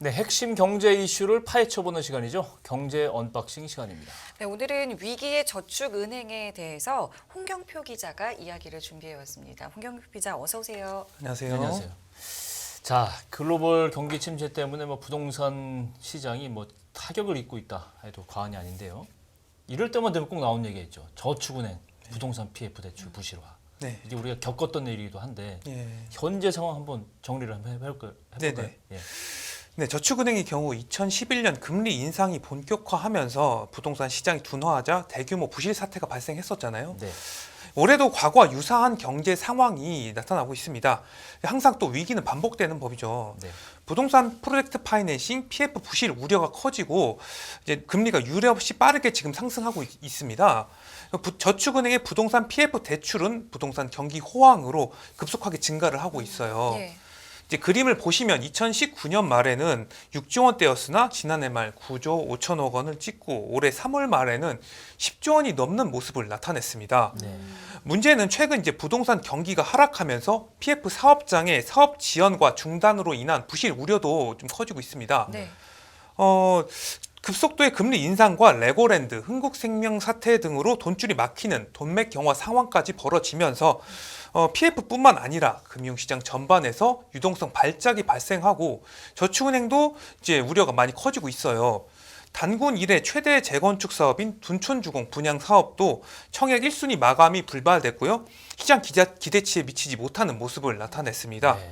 네, 핵심 경제 이슈를 파헤쳐보는 시간이죠. 경제 언박싱 시간입니다. 네, 오늘은 위기의 저축은행에 대해서 홍경표 기자가 이야기를 준비해왔습니다. 홍경표 기자 어서 오세요. 안녕하세요. 안녕하세요. 자, 글로벌 경기 침체 때문에 부동산 시장이 타격을 입고 있다 해도 과언이 아닌데요. 이럴 때만 되면 꼭 나오는 얘기가 있죠. 저축은행, 부동산 PF 대출 부실화. 네. 이게 우리가 겪었던 일이기도 한데 예. 현재 상황 한번 정리를 한번 해볼까요? 네네. 예. 네, 저축은행의 경우 2011년 금리 인상이 본격화하면서 부동산 시장이 둔화하자 대규모 부실 사태가 발생했었잖아요. 네. 올해도 과거와 유사한 경제 상황이 나타나고 있습니다. 항상 또 위기는 반복되는 법이죠. 네. 부동산 프로젝트 파이낸싱 PF 부실 우려가 커지고 이제 금리가 유례없이 빠르게 지금 상승하고 있습니다. 저축은행의 부동산 PF 대출은 부동산 경기 호황으로 급속하게 증가를 하고 있어요. 예. 이제 그림을 보시면 2019년 말에는 6조 원대였으나 지난해 말 9조 5천억 원을 찍고 올해 3월 말에는 10조 원이 넘는 모습을 나타냈습니다. 네. 문제는 최근 이제 부동산 경기가 하락하면서 PF 사업장의 사업 지연과 중단으로 인한 부실 우려도 좀 커지고 있습니다. 네. 급속도의 금리 인상과 레고랜드, 흥국생명 사태 등으로 돈줄이 막히는 돈맥 경화 상황까지 벌어지면서 PF뿐만 아니라 금융시장 전반에서 유동성 발작이 발생하고 저축은행도 이제 우려가 많이 커지고 있어요. 단군 이래 최대 재건축 사업인 둔촌주공 분양 사업도 청약 1순위 마감이 불발됐고요. 시장 기대치에 미치지 못하는 모습을 나타냈습니다. 네.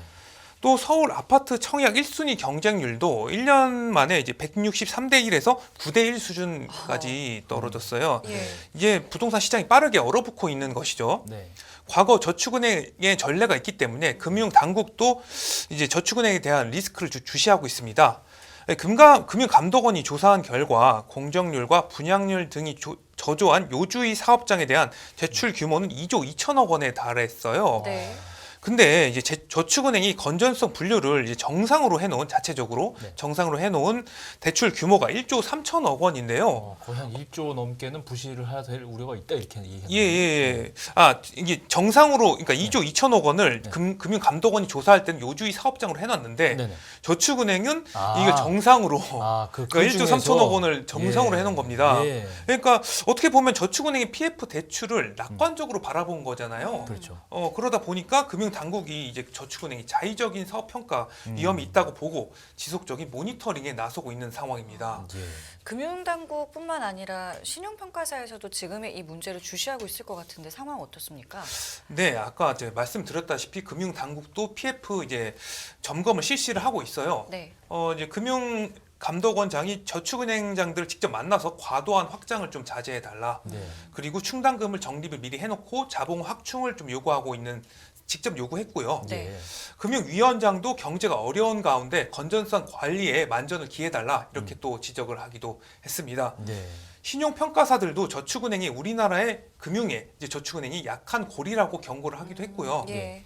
또 서울 아파트 청약 1순위 경쟁률도 1년 만에 이제 163대 1에서 9대 1 수준까지 떨어졌어요. 예. 이제 부동산 시장이 빠르게 얼어붙고 있는 것이죠. 네. 과거 저축은행의 전례가 있기 때문에 금융 당국도 이제 저축은행에 대한 리스크를 주시하고 있습니다. 금융감독원이 조사한 결과 공정률과 분양률 등이 저조한 요주의 사업장에 대한 대출 규모는 2조 2천억 원에 달했어요. 네. 근데 이제 저축은행이 건전성 분류를 이제 정상으로 해놓은 자체적으로 네. 정상으로 해놓은 대출 규모가 1조 3천억 원인데요. 거의 한 1조 넘게는 부실을 해야 될 우려가 있다 이렇게 얘기했네요. 예. 이게 정상으로, 그러니까 2조 2천억 원을 금융감독원이 조사할 때는 요주의 사업장으로 해놨는데 네네. 저축은행은 아. 이걸 정상으로 그 그러니까 1조 3천억 원을 정상으로 해놓은 겁니다. 예. 그러니까 어떻게 보면 저축은행의 PF 대출을 낙관적으로 바라본 거잖아요. 그렇죠. 그러다 보니까 금융당국이 이제 저축은행이 자의적인 사업 평가 위험이 있다고 보고 지속적인 모니터링에 나서고 있는 상황입니다. 예. 금융당국뿐만 아니라 신용평가사에서도 지금의 이 문제를 주시하고 있을 것 같은데 상황 어떻습니까? 네, 아까 이제 말씀드렸다시피 금융당국도 PF 이제 점검을 실시를 하고 있어요. 네. 이제 금융감독원장이 저축은행장들을 직접 만나서 과도한 확장을 좀 자제해 달라. 네. 그리고 충당금을 적립을 미리 해놓고 자본 확충을 좀 요구하고 있는. 직접 요구했고요. 네. 예. 금융위원장도 경제가 어려운 가운데 건전성 관리에 만전을 기해달라 이렇게 또 지적을 하기도 했습니다. 네. 신용평가사들도 저축은행이 우리나라의 금융에 이제 저축은행이 약한 고리라고 경고를 하기도 했고요. 예.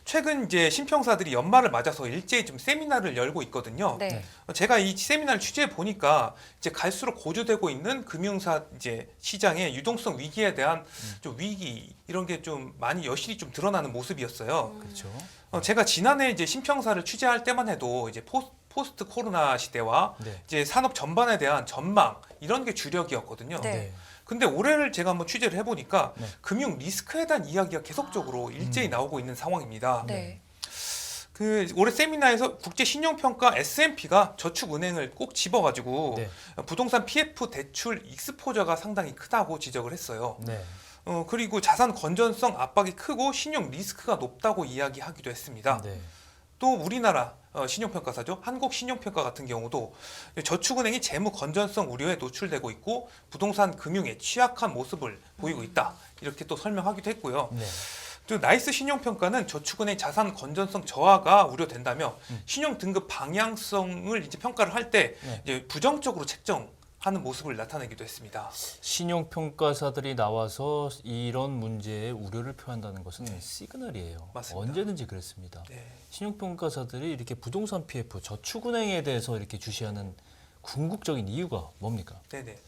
최근 이제 신평사들이 연말을 맞아서 일제히 좀 세미나를 열고 있거든요. 네. 제가 이 세미나를 취재해 보니까 이제 갈수록 고조되고 있는 금융사 이제 시장의 유동성 위기에 대한 좀 위기 이런 게 좀 많이 여실히 좀 드러나는 모습이었어요. 그렇죠. 제가 지난해 이제 신평사를 취재할 때만 해도 이제 포스트 코로나 시대와 네. 이제 산업 전반에 대한 전망 이런 게 주력이었거든요. 네. 근데 올해를 제가 한번 취재를 해보니까 네. 금융 리스크에 대한 이야기가 계속적으로 일제히 나오고 있는 상황입니다. 네. 올해 세미나에서 국제신용평가 S&P가 저축은행을 꼭 집어가지고 네. 부동산 PF 대출 익스포저가 상당히 크다고 지적을 했어요. 네. 그리고 자산 건전성 압박이 크고 신용 리스크가 높다고 이야기하기도 했습니다. 네. 또 우리나라 신용평가사죠. 한국신용평가 같은 경우도 저축은행이 재무 건전성 우려에 노출되고 있고 부동산 금융에 취약한 모습을 보이고 있다. 이렇게 또 설명하기도 했고요. 네. 또 나이스 신용평가는 저축은행 자산 건전성 저하가 우려된다며 신용 등급 방향성을 이제 평가를 할 때 네. 이제 부정적으로 책정하는 모습을 나타내기도 했습니다. 신용평가사들이 나와서 이런 문제에 우려를 표한다는 것은 시그널이에요. 맞습니다. 언제든지 그랬습니다. 네. 신용평가사들이 이렇게 부동산 PF, 저축은행에 대해서 이렇게 주시하는 궁극적인 이유가 뭡니까? 네네.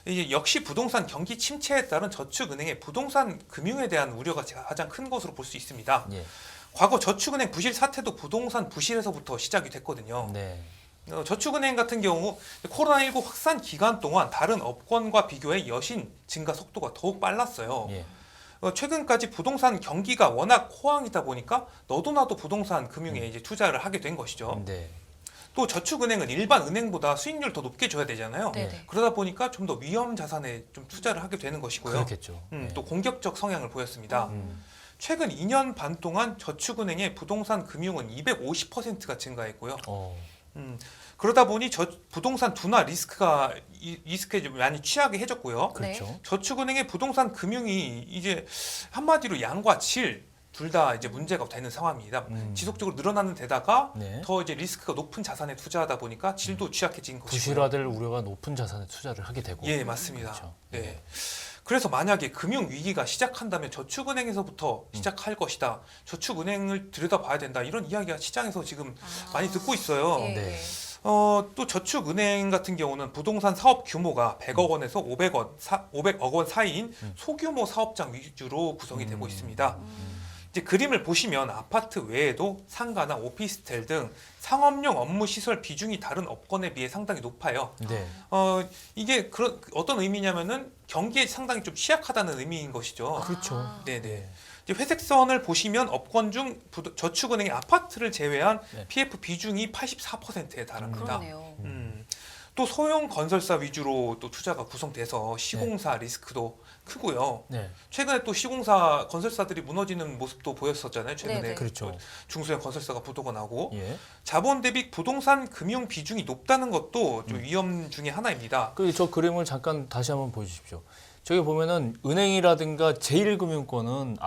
이게 역시 부동산 경기 침체에 따른 저축은행의 부동산 금융에 대한 우려가 가장 큰 것으로 볼 수 있습니다. 예. 과거 저축은행 부실 사태도 부동산 부실에서부터 시작이 됐거든요. 네. 저축은행 같은 경우 코로나19 확산 기간 동안 다른 업권과 비교해 여신 증가 속도가 더욱 빨랐어요. 예. 최근까지 부동산 경기가 워낙 호황이다 보니까 너도 나도 부동산 금융에 이제 투자를 하게 된 것이죠. 네. 또 저축은행은 일반 은행보다 수익률 더 높게 줘야 되잖아요. 네네. 그러다 보니까 좀 더 위험 자산에 좀 투자를 하게 되는 것이고요. 그렇겠죠. 예. 또 공격적 성향을 보였습니다. 음. 최근 2년 반 동안 저축은행의 부동산 금융은 250%가 증가했고요. 어. 그러다 보니 부동산 둔화 리스크에 좀 많이 취하게 해줬고요. 그렇죠. 저축은행의 부동산 금융이 이제 한마디로 양과 질 둘 다 이제 문제가 되는 상황입니다. 지속적으로 늘어나는 데다가 네. 더 이제 리스크가 높은 자산에 투자하다 보니까 질도 취약해진 것이고요. 부실화될 우려가 높은 자산에 투자를 하게 되고. 예, 맞습니다. 그렇죠. 네. 그래서 만약에 금융 위기가 시작한다면 저축은행에서부터 시작할 것이다. 저축은행을 들여다봐야 된다. 이런 이야기가 시장에서 지금 많이 듣고 있어요. 예. 네. 또 저축은행 같은 경우는 부동산 사업 규모가 100억 원에서 500억 원 사이인 소규모 사업장 위주로 구성이 되고 있습니다. 이제 그림을 보시면 아파트 외에도 상가나 오피스텔 등 상업용 업무 시설 비중이 다른 업권에 비해 상당히 높아요. 네. 이게 어떤 의미냐면은 경기에 상당히 좀 취약하다는 의미인 것이죠. 그렇죠. 네네. 이제 회색선을 보시면 업권 중 저축은행의 아파트를 제외한 네. PF 비중이 84%에 달합니다. 그러네요. 또 소형 건설사 위주로 또 투자가 구성돼서 시공사 리스크도 크고요. 네. 최근에 또 시공사 건설사들이 무너지는 모습도 보였었잖아요. 최근에 네네. 그렇죠. 중소형 건설사가 부도가 나고 예. 자본 대비 부동산 금융 비중이 높다는 것도 좀 위험 중에 하나입니다. 저 그림을 잠깐 다시 한번 보여주십시오. 저기 보면은 은행이라든가 제1금융권은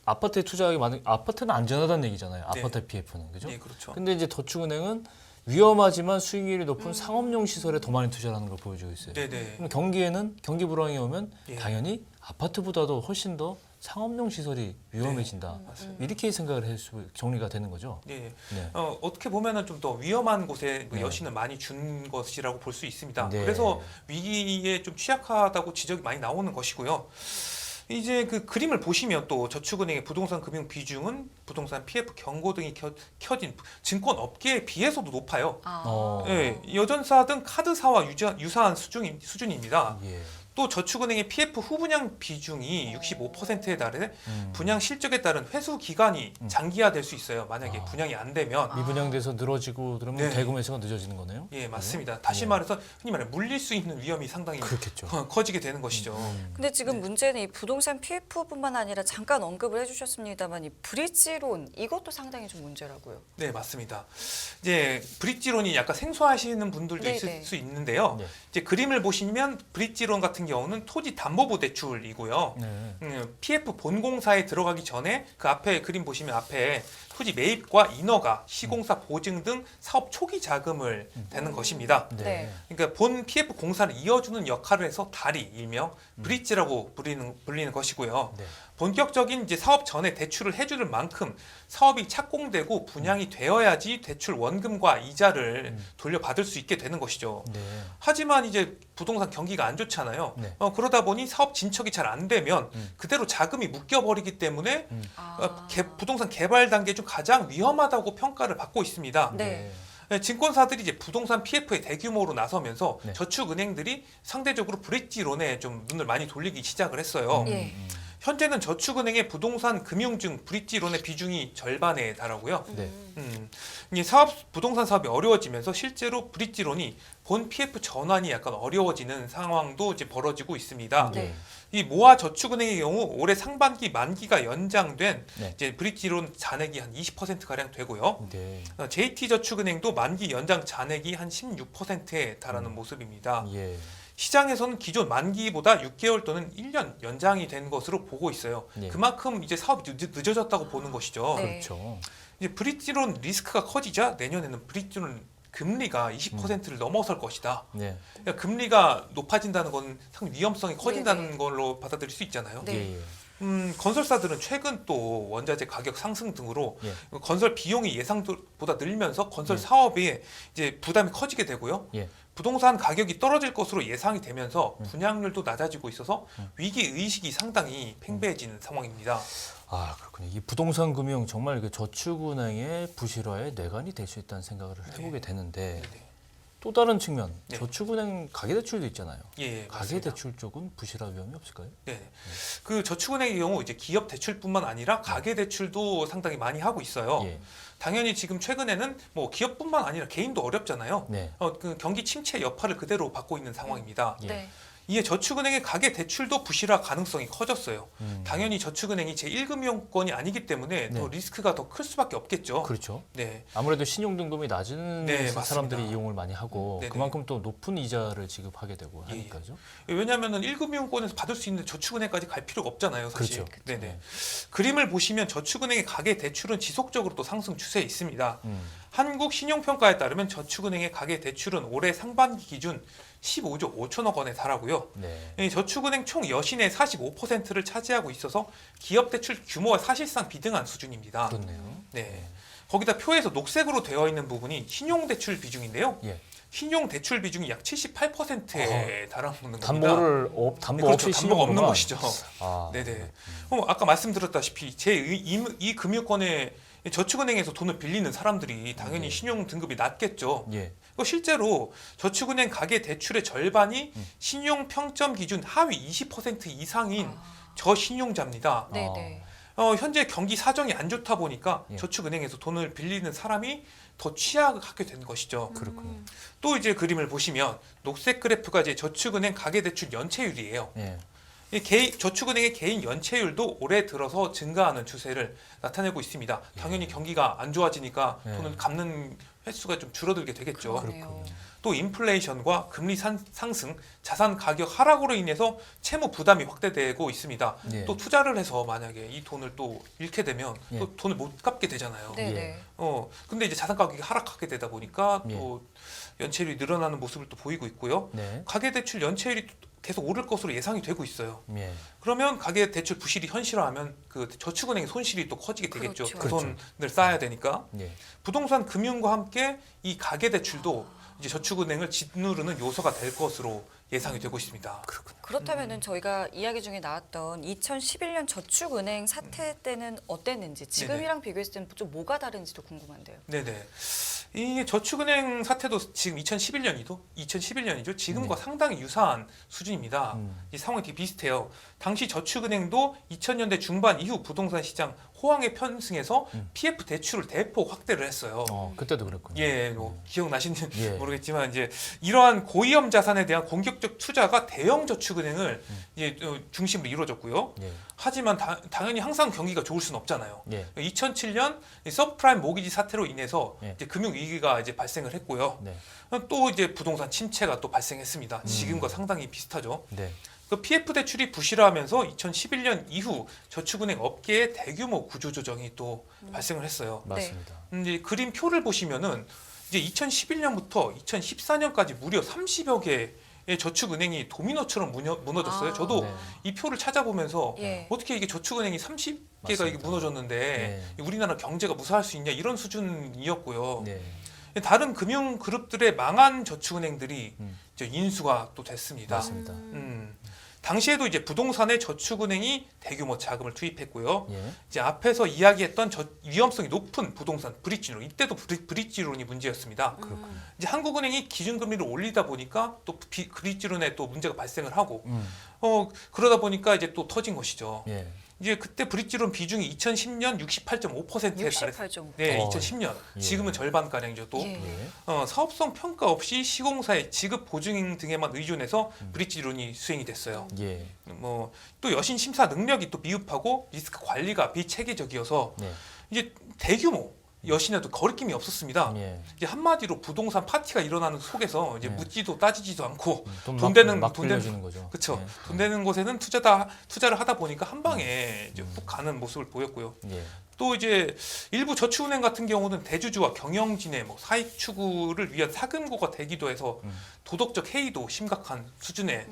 아파트에 투자하기 많은 아파트는 안전하다는 얘기잖아요. 네. 아파트 PF는 그죠? 예, 그렇죠. 근데 이제 저축은행은 위험하지만 수익률이 높은 상업용 시설에 더 많이 투자하는 걸 보여주고 있어요. 네네. 그럼 경기에는 경기 불황이 오면 예. 당연히 아파트보다도 훨씬 더 상업용 시설이 위험해진다. 맞습니다. 이렇게 생각을 할 수 정리가 되는 거죠. 네. 네. 어떻게 보면은 좀 더 위험한 곳에 네. 여신을 많이 준 것이라고 볼 수 있습니다. 네. 그래서 위기에 좀 취약하다고 지적이 많이 나오는 것이고요. 이제 그 그림을 보시면 또 저축은행의 부동산 금융 비중은 부동산 PF 경고 등이 켜진 증권 업계에 비해서도 높아요. 어. 예, 여전사 등 카드사와 유사한 수준입니다. 예. 또 저축은행의 PF 후분양 비중이 65%에 달해 분양 실적에 따른 회수 기간이 장기화될 수 있어요. 만약에 분양이 안 되면. 미분양돼서 늘어지고 그러면 네. 대금회수가 늦어지는 거네요. 예, 맞습니다. 다시 말해서 흔히 말해 물릴 수 있는 위험이 상당히 그렇겠죠. 커지게 되는 것이죠. 근데 지금 문제는 이 부동산 PF뿐만 아니라 잠깐 언급을 해주셨습니다만 이 브릿지론 이것도 상당히 좀 문제라고요. 네, 맞습니다. 이제 브릿지론이 약간 생소하시는 분들도 네네. 있을 수 있는데요. 네. 이제 그림을 보시면 브릿지론 같은 경우는 토지 담보부 대출이고요. 네. PF 본공사에 들어가기 전에 그 앞에 그림 보시면 앞에 토지 매입과 인허가, 시공사 보증 등 사업 초기 자금을 대는 것입니다. 네. 그러니까 본 PF 공사를 이어주는 역할을 해서 다리, 일명 브릿지라고 불리는 것이고요. 네. 본격적인 이제 사업 전에 대출을 해줄 만큼 사업이 착공되고 분양이 되어야지 대출 원금과 이자를 돌려받을 수 있게 되는 것이죠. 네. 하지만 이제 부동산 경기가 안 좋잖아요. 네. 그러다 보니 사업 진척이 잘 안 되면 그대로 자금이 묶여버리기 때문에 부동산 개발 단계 중 가장 위험하다고 평가를 받고 있습니다. 네. 네, 증권사들이 이제 부동산 PF에 대규모로 나서면서 네. 저축은행들이 상대적으로 브릿지론에 좀 눈을 많이 돌리기 시작을 했어요. 예. 현재는 저축은행의 부동산 금융증 브릿지론의 비중이 절반에 달하고요. 네. 이 부동산 사업이 어려워지면서 실제로 브릿지론이 본 PF 전환이 약간 어려워지는 상황도 이제 벌어지고 있습니다. 네. 이 모아 저축은행의 경우 올해 상반기 만기가 연장된 네. 이제 브릿지론 잔액이 한 20% 가량 되고요. 네. JT저축은행도 만기 연장 잔액이 한 16%에 달하는 모습입니다. 예. 시장에서는 기존 만기보다 6개월 또는 1년 연장이 된 것으로 보고 있어요. 네. 그만큼 이제 사업이 늦어졌다고 보는 것이죠. 네. 그렇죠. 이제 브릿지론 리스크가 커지자 내년에는 브릿지론 금리가 20%를 넘어설 것이다. 네. 그러니까 금리가 높아진다는 건 상당히 위험성이 커진다는 네네. 걸로 받아들일 수 있잖아요. 네. 예. 예. 건설사들은 최근 또 원자재 가격 상승 등으로 예. 건설 비용이 예상보다 늘면서 건설 예. 사업에 이제 부담이 커지게 되고요. 예. 부동산 가격이 떨어질 것으로 예상이 되면서 분양률도 낮아지고 있어서 위기 의식이 상당히 팽배해지는 상황입니다. 아 그렇군요. 이 부동산 금융 정말 그 저축은행의 부실화의 뇌관이 될 수 있다는 생각을 해보게 되는데 또 다른 측면, 네. 저축은행 가계대출도 있잖아요. 예, 맞습니다. 가계대출 쪽은 부실화 위험이 없을까요? 네. 그 저축은행의 경우 이제 기업 대출뿐만 아니라 가계 대출도 상당히 많이 하고 있어요. 예. 당연히 지금 최근에는 뭐 기업뿐만 아니라 개인도 어렵잖아요. 네. 그 경기 침체 여파를 그대로 받고 있는 상황입니다. 예. 네. 이에 저축은행의 가계 대출도 부실화 가능성이 커졌어요. 당연히 저축은행이 제1금융권이 아니기 때문에 더 네. 리스크가 더 클 수밖에 없겠죠. 그렇죠. 네. 아무래도 신용 등급이 낮은 네, 맞습니다. 사람들이 이용을 많이 하고 네네. 그만큼 또 높은 이자를 지급하게 되고 예, 예. 하니까죠. 왜냐하면 1금융권에서 받을 수 있는 저축은행까지 갈 필요가 없잖아요, 사실. 그렇죠. 네네. 네. 그림을 보시면 저축은행의 가계 대출은 지속적으로 또 상승 추세에 있습니다. 음. 한국 신용평가에 따르면 저축은행의 가계 대출은 올해 상반기 기준 15조 5천억 원에 달하고요. 네. 이 저축은행 총 여신의 45%를 차지하고 있어서 기업 대출 규모와 사실상 비등한 수준입니다. 그렇네요. 네. 거기다 표에서 녹색으로 되어 있는 부분이 신용대출 비중인데요. 예. 신용대출 비중이 약 78%에 달하는 겁니다. 담보 그렇죠. 없이 담보가 없는 신용으로만. 것이죠. 아, 네네. 아까 말씀드렸다시피 이 금융권에 저축은행에서 돈을 빌리는 사람들이 당연히 네. 신용 등급이 낮겠죠. 예. 실제로 저축은행 가계 대출의 절반이 신용 평점 기준 하위 20% 이상인 저신용자입니다. 네네. 현재 경기 사정이 안 좋다 보니까 예. 저축은행에서 돈을 빌리는 사람이 더 취약을 하게 된 것이죠. 그렇군요. 또 이제 그림을 보시면 녹색 그래프가 이제 저축은행 가계 대출 연체율이에요. 예. 저축은행의 개인 연체율도 올해 들어서 증가하는 추세를 나타내고 있습니다. 당연히 경기가 안 좋아지니까 예. 돈을 갚는 횟수가 좀 줄어들게 되겠죠. 그러네요. 또 인플레이션과 금리 상승, 자산 가격 하락으로 인해서 채무 부담이 확대되고 있습니다. 예. 또 투자를 해서 만약에 이 돈을 또 잃게 되면 예. 또 돈을 못 갚게 되잖아요. 네네. 근데 이제 자산 가격이 하락하게 되다 보니까 예. 또 연체율이 늘어나는 모습을 또 보이고 있고요. 네. 가계대출 연체율이 계속 오를 것으로 예상이 되고 있어요. 예. 그러면 가계대출 부실이 현실화하면 그 저축은행의 손실이 또 커지게 되겠죠. 그렇죠. 그 돈을 쌓아야 되니까. 예. 부동산 금융과 함께 이 가계대출도 이제 저축은행을 짓누르는 요소가 될 것으로 예상이 되고 있습니다. 그렇다면은 저희가 이야기 중에 나왔던 2011년 저축은행 사태 때는 어땠는지 지금이랑 비교했을 때는 좀 뭐가 다른지도 궁금한데요. 네네. 이 저축은행 사태도 지금 2011년이죠. 지금과 상당히 유사한 수준입니다. 이 상황이 되게 비슷해요. 당시 저축은행도 2000년대 중반 이후 부동산 시장 호황에 편승해서 PF 대출을 대폭 확대를 했어요. 그때도 그랬군요. 예, 뭐 기억나시는지 예. 모르겠지만 이제 이러한 고위험 자산에 대한 공격적 투자가 대형 저축은행을 이제 중심으로 이루어졌고요. 예. 하지만 당연히 항상 경기가 좋을 수는 없잖아요. 예. 2007년 서브프라임 모기지 사태로 인해서 예. 이제 금융 위기가 이제 발생을 했고요. 네. 또 이제 부동산 침체가 또 발생했습니다. 지금과 상당히 비슷하죠. 네. 그 PF 대출이 부실화하면서 2011년 이후 저축은행 업계에 대규모 구조조정이 또 발생을 했어요. 맞습니다. 이제 그림 표를 보시면은 이제 2011년부터 2014년까지 무려 30여 개의 저축은행이 도미노처럼 무너졌어요. 아. 저도 네. 이 표를 찾아보면서 예. 어떻게 이게 저축은행이 30개가 이게 맞습니다. 무너졌는데 네. 우리나라 경제가 무사할 수 있냐 이런 수준이었고요. 네. 다른 금융 그룹들의 망한 저축은행들이 음. 이제 인수가 또 됐습니다. 맞습니다. 당시에도 이제 부동산에 저축은행이 대규모 자금을 투입했고요. 예. 이제 앞에서 이야기했던 위험성이 높은 부동산 브릿지론 이때도 브릿지론이 문제였습니다. 이제 한국은행이 기준금리를 올리다 보니까 또 브릿지론에 또 문제가 발생을 하고 그러다 보니까 이제 또 터진 것이죠. 예. 이제 그때 브릿지론 비중이 2010년 68.5%에 달했어요. 68.5. 네, 어, 2010년. 예. 지금은 절반 가량이죠. 또 예. 예. 사업성 평가 없이 시공사의 지급 보증 등에만 의존해서 브릿지론이 수행이 됐어요. 예. 뭐 또 여신 심사 능력이 또 미흡하고 리스크 관리가 비체계적이어서 네. 이제 대규모 여신에도 거리낌이 없었습니다. 예. 이제 한마디로 부동산 파티가 일어나는 속에서 이제 네. 묻지도 따지지도 않고 돈 돈 되는 막 돈 되는 빌려주는 거죠. 그렇죠. 예. 돈 되는 곳에는 투자를 하다 보니까 한 방에 이제 훅 가는 모습을 보였고요. 예. 또 이제 일부 저축은행 같은 경우는 대주주와 경영진의 뭐 사익 추구를 위한 사금고가 되기도 해서 도덕적 해이도 심각한 수준에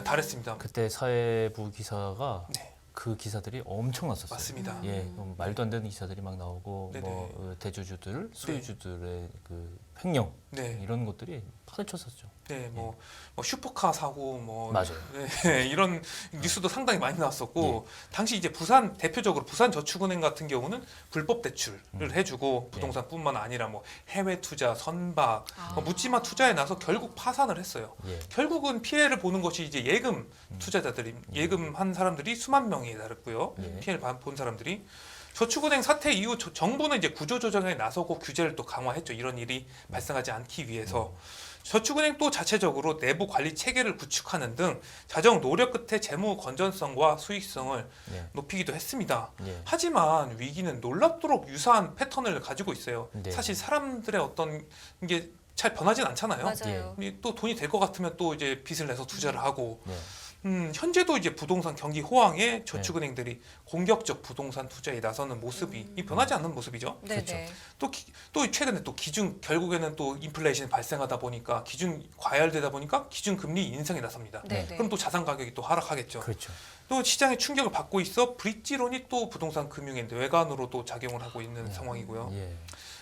달했습니다. 그때 사회부 기사가 네. 그 기사들이 엄청 났었어요. 맞습니다. 예, 말도 안 되는 기사들이 막 나오고 네네. 뭐 대주주들, 소유주들의 그 횡령 네. 이런 것들이 판을 쳤었죠. 네, 뭐 슈퍼카 사고 뭐 맞아요. 네, 이런 뉴스도 상당히 많이 나왔었고 당시 이제 부산 대표적으로 부산저축은행 같은 경우는 불법 대출을 해주고 부동산뿐만 아니라 뭐 해외 투자, 선박, 뭐 묻지마 투자에 나서 결국 파산을 했어요. 예. 결국은 피해를 보는 것이 이제 예금 투자자들이 예금한 사람들이 수만 명에 달했고요. 예. 피해를 본 사람들이. 저축은행 사태 이후 정부는 이제 구조조정에 나서고 규제를 또 강화했죠. 이런 일이 발생하지 않기 위해서. 저축은행 또 자체적으로 내부 관리 체계를 구축하는 등 자정 노력 끝에 재무 건전성과 수익성을 예. 높이기도 했습니다. 예. 하지만 위기는 놀랍도록 유사한 패턴을 가지고 있어요. 네. 사실 사람들의 어떤 게 잘 변하진 않잖아요. 맞아요. 또 돈이 될 것 같으면 또 이제 빚을 내서 투자를 하고 네. 현재도 이제 부동산 경기 호황에 저축은행들이 공격적 부동산 투자에 나서는 모습이 이 변하지 않는 모습이죠. 네네. 또 최근에 또 기준 결국에는 또 인플레이션이 발생하다 보니까 기준 과열되다 보니까 기준 금리 인상에 나섭니다. 네네. 그럼 또 자산 가격이 또 하락하겠죠. 그렇죠. 또 시장의 충격을 받고 있어 브릿지론이 또 부동산 금융의 뇌관으로 또 작용을 하고 있는 상황이고요. 예.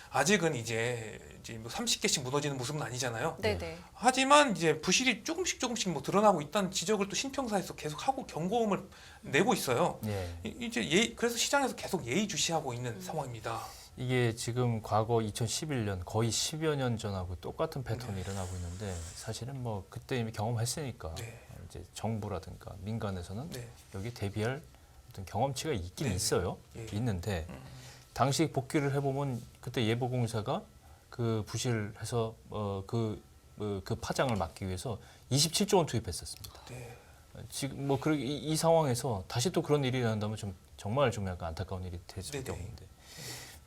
아직은 이제 뭐 30개씩 무너지는 모습은 아니잖아요. 네네. 하지만 이제 부실이 조금씩 뭐 드러나고 있다는 지적을 또 신평사에서 계속 하고 경고음을 내고 있어요. 예. 이제 그래서 시장에서 계속 예의주시하고 있는 상황입니다. 이게 지금 과거 2011년 거의 10여 년 전하고 똑같은 패턴이 일어나고 있는데 사실은 뭐 그때 이미 경험했으니까 네. 이제 정부라든가 민간에서는 네. 여기 대비할 어떤 경험치가 있긴 네. 있어요. 예. 있는데 당시 복귀를 해보면 그때 예보공사가 그 부실해서 그 파장을 막기 위해서 27조 원 투입했었습니다. 네. 지금 뭐 이 상황에서 다시 또 그런 일이 일어난다면 정말 좀 약간 안타까운 일이 될 수밖에 네네. 없는데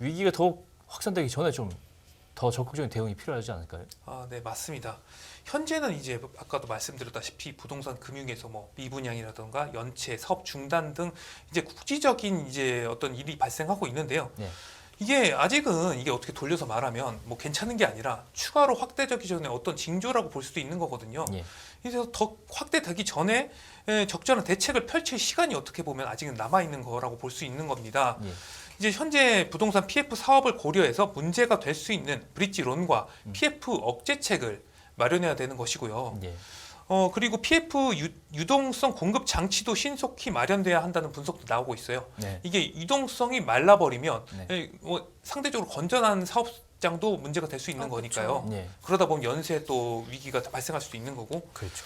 위기가 더욱 확산되기 전에 좀 더 적극적인 대응이 필요하지 않을까요? 아, 네, 맞습니다. 현재는 이제 아까도 말씀드렸다시피 부동산 금융에서 뭐 미분양이라든가 연체, 사업 중단 등 이제 국지적인 이제 어떤 일이 발생하고 있는데요. 네. 이게 아직은 이게 어떻게 돌려서 말하면 뭐 괜찮은 게 아니라 추가로 확대되기 전에 어떤 징조라고 볼 수도 있는 거거든요. 예. 그래서 더 확대되기 전에 적절한 대책을 펼칠 시간이 어떻게 보면 아직은 남아 있는 거라고 볼 수 있는 겁니다. 예. 이제 현재 부동산 PF 사업을 고려해서 문제가 될 수 있는 브릿지론과 PF 억제책을 마련해야 되는 것이고요. 예. 그리고 PF 유동성 공급 장치도 신속히 마련돼야 한다는 분석도 나오고 있어요. 네. 이게 유동성이 말라버리면 네. 상대적으로 건전한 사업장도 문제가 될 수 있는 거니까요. 예. 그러다 보면 연쇄 또 위기가 발생할 수도 있는 거고. 그렇죠.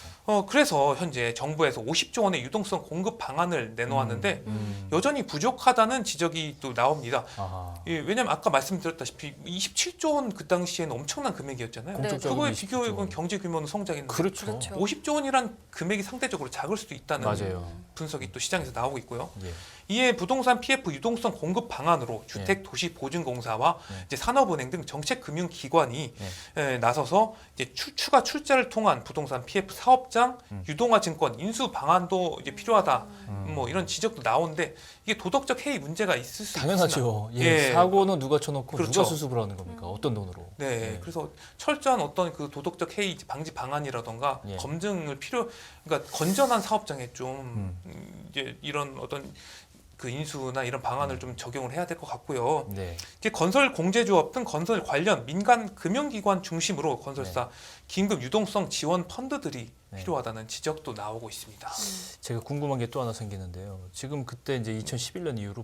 그래서 현재 정부에서 50조 원의 유동성 공급 방안을 내놓았는데 여전히 부족하다는 지적이 또 나옵니다. 아하. 예, 왜냐하면 아까 말씀드렸다시피 27조 원 그 당시에는 엄청난 금액이었잖아요. 공적적인 그거에 27조 비교해보면 원. 경제 규모는 성장했는데 그렇죠. 그렇죠. 50조 원이란 금액이 상대적으로 작을 수도 있다는 맞아요. 분석이 또 시장에서 나오고 있고요. 예. 이에 부동산 PF 유동성 공급 방안으로 주택도시보증공사와 네. 이제 산업은행 등 정책금융기관이 네. 나서서 이제 추가 출자를 통한 부동산 PF 사업장 유동화증권 인수 방안도 이제 필요하다. 뭐 이런 지적도 나오는데 이게 도덕적 해이 문제가 있을 수 있습니다. 당연하죠. 예. 예. 사고는 누가 쳐놓고 그렇죠. 누가 수습을 하는 겁니까? 어떤 돈으로? 네, 예. 그래서 철저한 어떤 그 도덕적 해이 방지 방안이라던가 예. 검증을 그러니까 건전한 사업장에 좀 이제 이런 어떤 그 인수나 이런 방안을 좀 적용을 해야 될 것 같고요. 네. 이제 건설 공제조합 등 건설 관련 민간 금융기관 중심으로 건설사 긴급 유동성 지원 펀드들이 네. 필요하다는 지적도 나오고 있습니다. 제가 궁금한 게 또 하나 생기는데요. 지금 그때 이제 2011년 이후로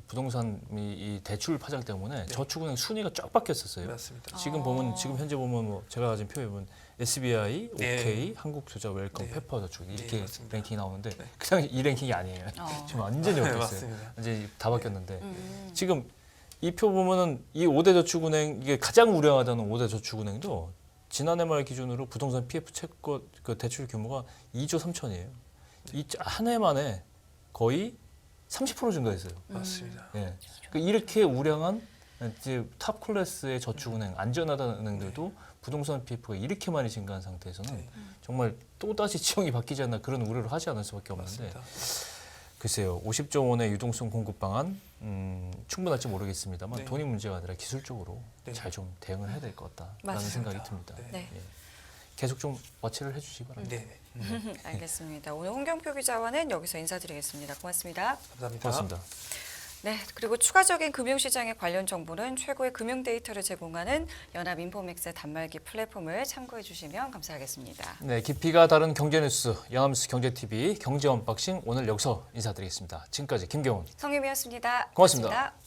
부동산 이 대출 파장 때문에 저축은행 순위가 쫙 바뀌었었어요. 맞습니다. 지금 보면 지금 현재 보면 뭐 제가 가진 표에 보면 SBI, 네. OK, 한국투자, 웰컴, 네. 페퍼저축 이렇게 네, 맞습니다. 랭킹이 나오는데 네. 그 당시 이 랭킹이 아니에요. 지금 완전히 바뀌었어요. 맞습니다. 이제 다 바뀌었는데 지금 이 표 보면은 이 5대 저축은행 이게 가장 우려하다는 5대 저축은행도 지난해 말 기준으로 부동산 PF 채권 그 대출 규모가 2조 3천이에요. 이 한 해 만에 거의 30% 증가했어요. 맞습니다. 예. 그러니까 이렇게 우량한 이제 탑 클래스의 저축은행, 안전하다는 은행들도 부동산 PF가 이렇게 많이 증가한 상태에서는 네. 정말 또다시 지형이 바뀌지 않나 그런 우려를 하지 않을 수밖에 없는데 맞습니다. 글쎄요. 50조 원의 유동성 공급 방안 충분할지 모르겠습니다만 네. 돈이 문제가 아니라 기술적으로 네. 잘 좀 대응을 해야 될 것 같다라는 맞습니다. 생각이 듭니다. 네. 네. 예. 계속 좀 워치를 해주시기 바랍니다. 네, 알겠습니다. 오늘 홍경표 기자와는 여기서 인사드리겠습니다. 고맙습니다. 감사합니다. 고맙습니다. 네, 그리고 추가적인 금융시장에 관련 정보는 최고의 금융 데이터를 제공하는 연합인포맥스의 단말기 플랫폼을 참고해 주시면 감사하겠습니다. 네, 깊이가 다른 경제 뉴스 연합뉴스 경제TV 경제 언박싱 오늘 여기서 인사드리겠습니다. 지금까지 김경훈 성유미였습니다. 고맙습니다. 고맙습니다.